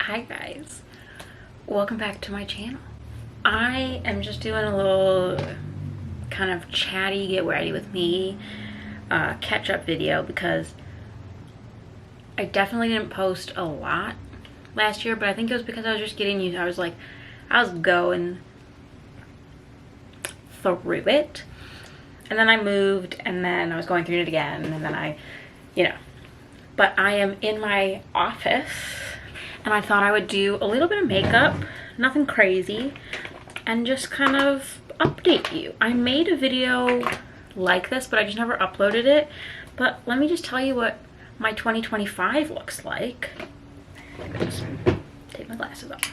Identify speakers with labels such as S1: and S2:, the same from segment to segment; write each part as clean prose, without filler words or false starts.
S1: Hi guys, welcome back to my channel. I am just doing a little kind of chatty get ready with me catch-up video because I definitely didn't post a lot last year, but I think it was because I was just getting used. I was going through it, and then I moved, and then I was going through it again, and then but I am in my office and I thought I would do a little bit of makeup, nothing crazy, and just kind of update you. I made a video like this, but I just never uploaded it. But let me just tell you what my 2025 looks like. Just take my glasses off.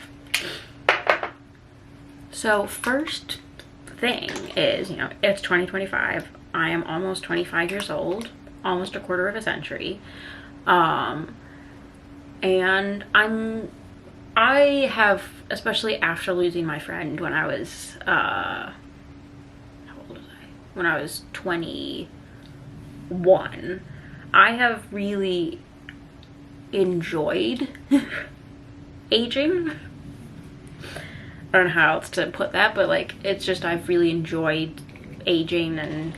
S1: So first thing is, it's 2025. I am almost 25 years old, almost a quarter of a century. And I have, especially after losing my friend when I was, how old was I? When I was 21, I have really enjoyed aging. I don't know how else to put that, but it's just, I've really enjoyed aging, and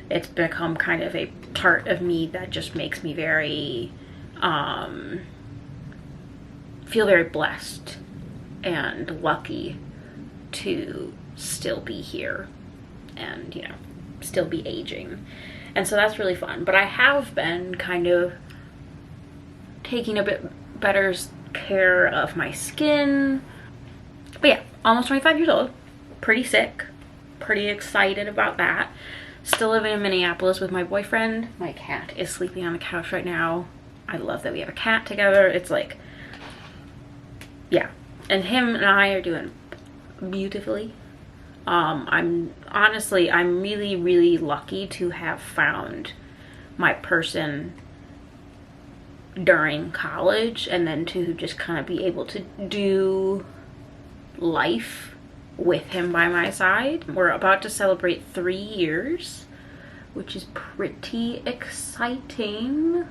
S1: it's become kind of a part of me that just makes me very, feel very blessed and lucky to still be here and, still be aging. And so that's really fun. But I have been kind of taking a bit better care of my skin. But yeah, almost 25 years old, pretty sick, pretty excited about that. Still living in Minneapolis with my boyfriend. My cat is sleeping on the couch right now. I love that we have a cat together. It's yeah, and him and I are doing beautifully. I'm really, really lucky to have found my person during college, and then to just kind of be able to do life with him by my side. We're about to celebrate 3 years, which is pretty exciting.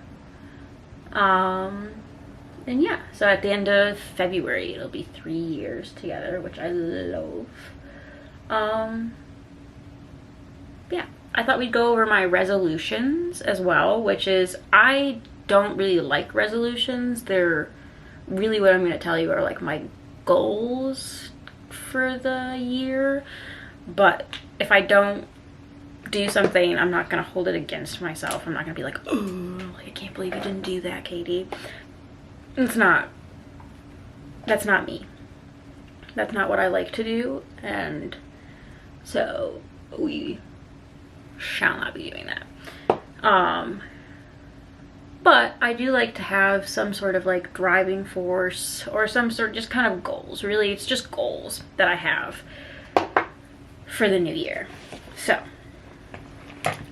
S1: And yeah, so at the end of February it'll be 3 years together, which I love. Yeah, I thought we'd go over my resolutions as well, which is, I don't really like resolutions. They're really, what I'm going to tell you are like my goals for the year, but if I don't do something, I'm not gonna hold it against myself. I'm not gonna be like, oh, I can't believe you didn't do that, Katie. That's not me. That's not what I like to do, and so we shall not be doing that. But I do like to have some sort of driving force, or some sort of just kind of goals. Really, it's just goals that I have for the new year. So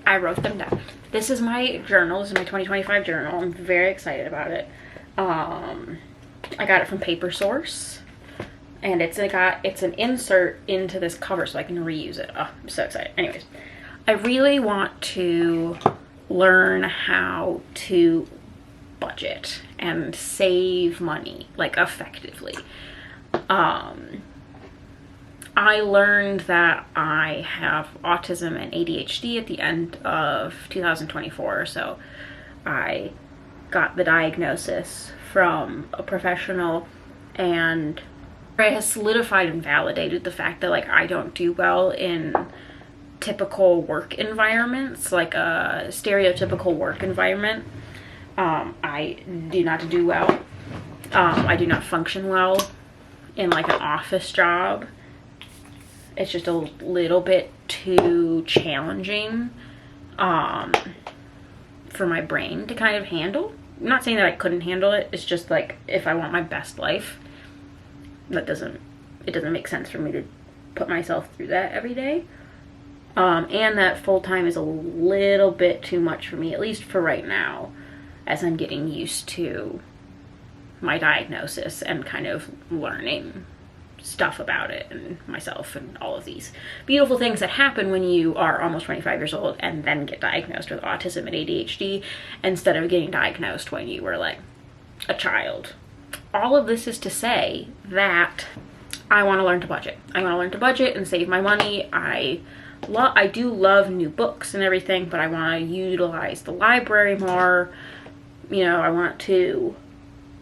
S1: I wrote them down. This is my journal. This is my 2025 journal. I'm very excited about it. I got it from Paper Source, and it's an insert into this cover so I can reuse it. Oh, I'm so excited. Anyways, I really want to learn how to budget and save money effectively. I learned that I have autism and ADHD at the end of 2024, so I got the diagnosis from a professional, and it has solidified and validated the fact that I don't do well in typical work environments, like a stereotypical work environment. I do not do well. I do not function well in an office job. It's just a little bit too challenging for my brain to kind of handle. I'm not saying that I couldn't handle it. It's just if I want my best life, it doesn't make sense for me to put myself through that every day. And that full-time is a little bit too much for me, at least for right now, as I'm getting used to my diagnosis and kind of learning stuff about it and myself and all of these beautiful things that happen when you are almost 25 years old and then get diagnosed with autism and ADHD instead of getting diagnosed when you were a child. all of this is to say that I want to learn to budget. I want to learn to budget and save my money. I do love new books and everything, but I want to utilize the library more. You know, I want to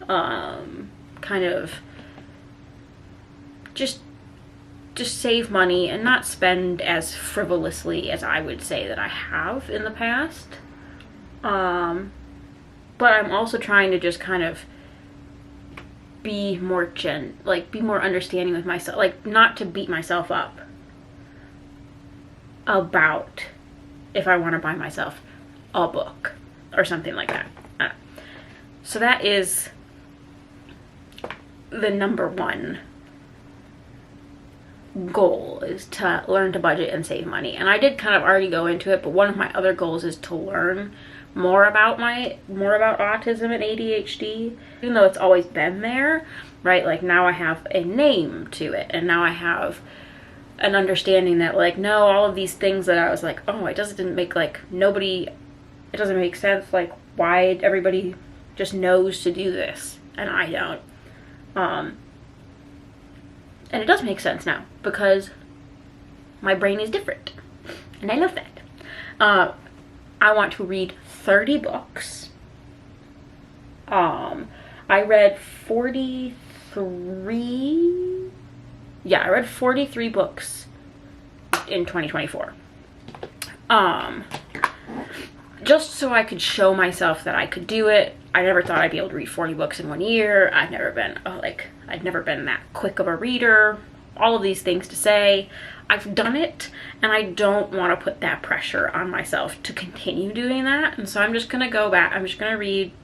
S1: kind of just save money and not spend as frivolously as I would say that I have in the past. But I'm also trying to just kind of be more be more understanding with myself, like not to beat myself up about if I want to buy myself a book or something like that. So that is the number one goal, is to learn to budget and save money. And I did kind of already go into it, but one of my other goals is to learn more about autism and ADHD, even though it's always been there, right? Like now I have a name to it, and now I have an understanding that like, no, all of these things that I was like, oh, it doesn't make sense, like why everybody just knows to do this and I don't. And it does make sense now because my brain is different and I love that. I want to read 30 books. I read 43. Yeah, I read 43 books in 2024. Just so I could show myself that I could do it. I never thought I'd be able to read 40 books in 1 year. I'd never been that quick of a reader. All of these things to say, I've done it, and I don't want to put that pressure on myself to continue doing that. And so I'm just gonna go back. I'm just gonna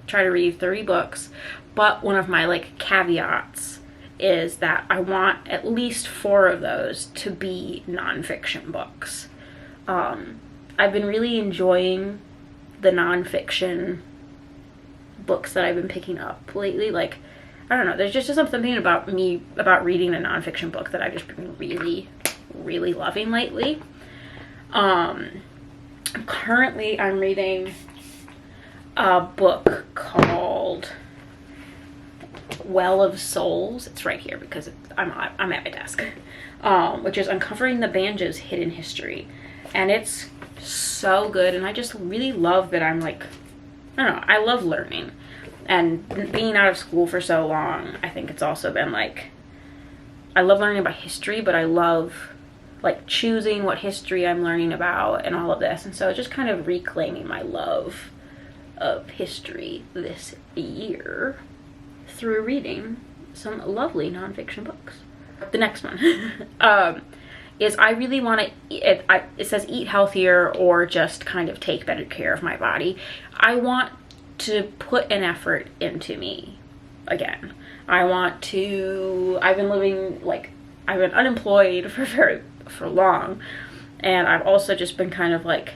S1: try to read 30 books. But one of my like caveats is that I want at least 4 of those to be nonfiction books. I've been really enjoying the nonfiction books that I've been picking up lately. Like, I don't know, there's just something about reading a nonfiction book that I've just been really, really loving lately. Currently I'm reading a book called Well of Souls. It's right here because I'm at my desk. Which is Uncovering the Banjo's Hidden History. And it's so good, and I just really love that I'm like, I don't know, I love learning. And being out of school for so long, I think it's also been like, I love learning about history, but I love like choosing what history I'm learning about and all of this. And so it's just kind of reclaiming my love of history this year through reading some lovely nonfiction books. The next one is I really want to, it says eat healthier or just kind of take better care of my body. I want to put an effort into me again. I've been unemployed for long, and I've also just been kind of like,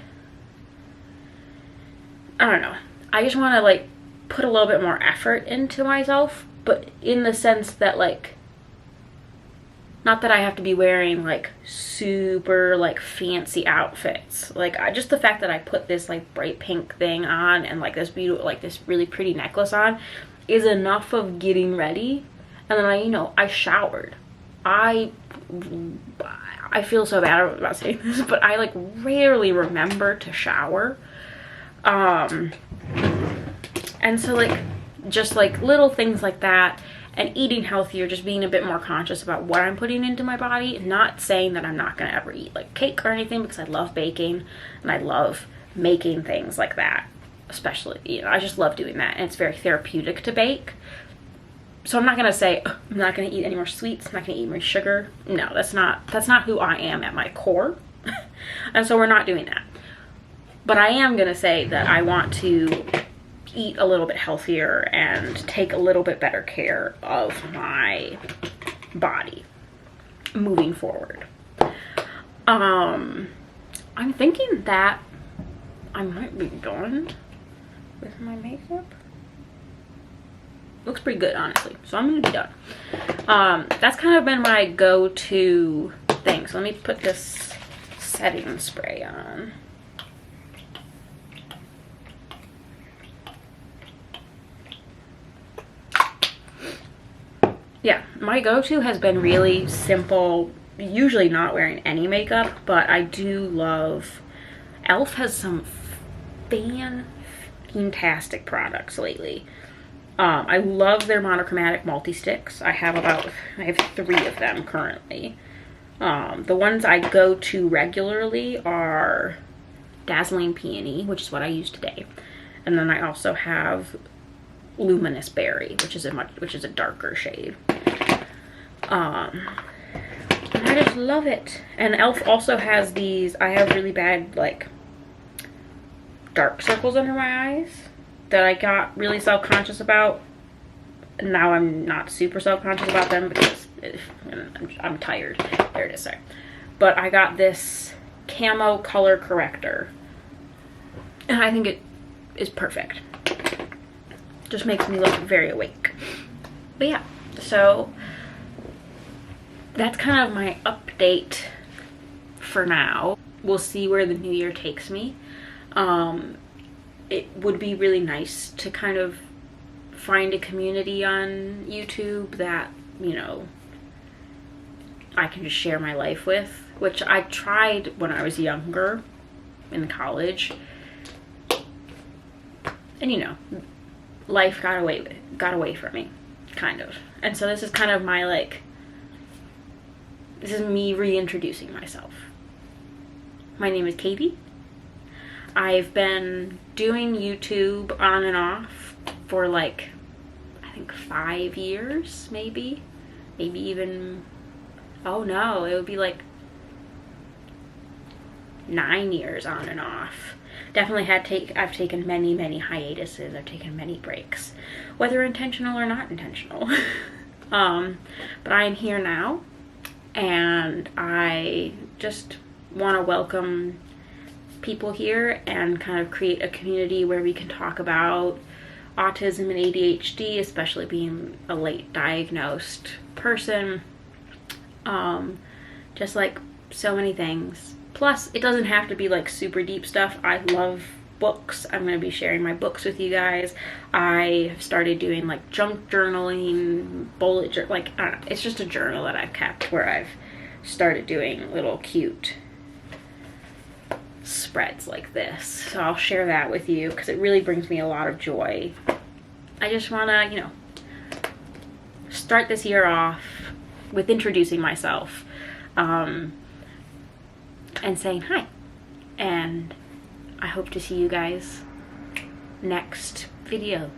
S1: I don't know, I just want to like put a little bit more effort into myself, but in the sense that like, not that I have to be wearing like super like fancy outfits. Like just the fact that I put this like bright pink thing on and like this really pretty necklace on is enough of getting ready. And then I showered. I feel so bad about saying this, but I like rarely remember to shower. And so like just like little things like that. And eating healthier, just being a bit more conscious about what I'm putting into my body. Not saying that I'm not going to ever eat like cake or anything, because I love baking and I love making things like that. Especially, I just love doing that, and it's very therapeutic to bake. So I'm not going to say, I'm not going to eat any more sweets, I'm not going to eat more sugar. No, that's not who I am at my core. And so we're not doing that. But I am going to say that I want to eat a little bit healthier and take a little bit better care of my body moving forward. I'm thinking that I might be done with my makeup. Looks pretty good, honestly, so I'm gonna be done. That's kind of been my go-to thing. So let me put this setting spray on. yeah, my go-to has been really simple, usually not wearing any makeup, but I do love, e.l.f. has some fantastic products lately. I love their monochromatic multi-sticks. I have 3 of them currently. The ones I go to regularly are Dazzling Peony, which is what I use today. And then I also have Luminous Berry, which is a darker shade. And I just love it. And e.l.f. also has these, I have really bad like dark circles under my eyes that I got really self-conscious about. Now I'm not super self-conscious about them because I'm tired. There it is, sorry. But I got this camo color corrector, and I think it is perfect. Just makes me look very awake. But yeah, so that's kind of my update for now. We'll see where the new year takes me. It would be really nice to kind of find a community on YouTube that, you know, I can just share my life with, which I tried when I was younger in college. And you know, life got away from me, kind of. And so this is kind of my like, this is me reintroducing myself. My name is Katie. I've been doing YouTube on and off for like, I think 5 years, maybe even, oh no, it would be like 9 years on and off. Definitely I've taken many hiatuses. I've taken many breaks, whether intentional or not intentional. But I am here now, and I just want to welcome people here and kind of create a community where we can talk about autism and ADHD, especially being a late diagnosed person. Just like so many things. Plus, it doesn't have to be like super deep stuff. I love books. I'm going to be sharing my books with you guys. I have started doing like junk journaling, like, I don't know, it's just a journal that I've kept where I've started doing little cute spreads like this. So I'll share that with you because it really brings me a lot of joy. I just want to, you know, start this year off with introducing myself, and saying hi. And I hope to see you guys next video.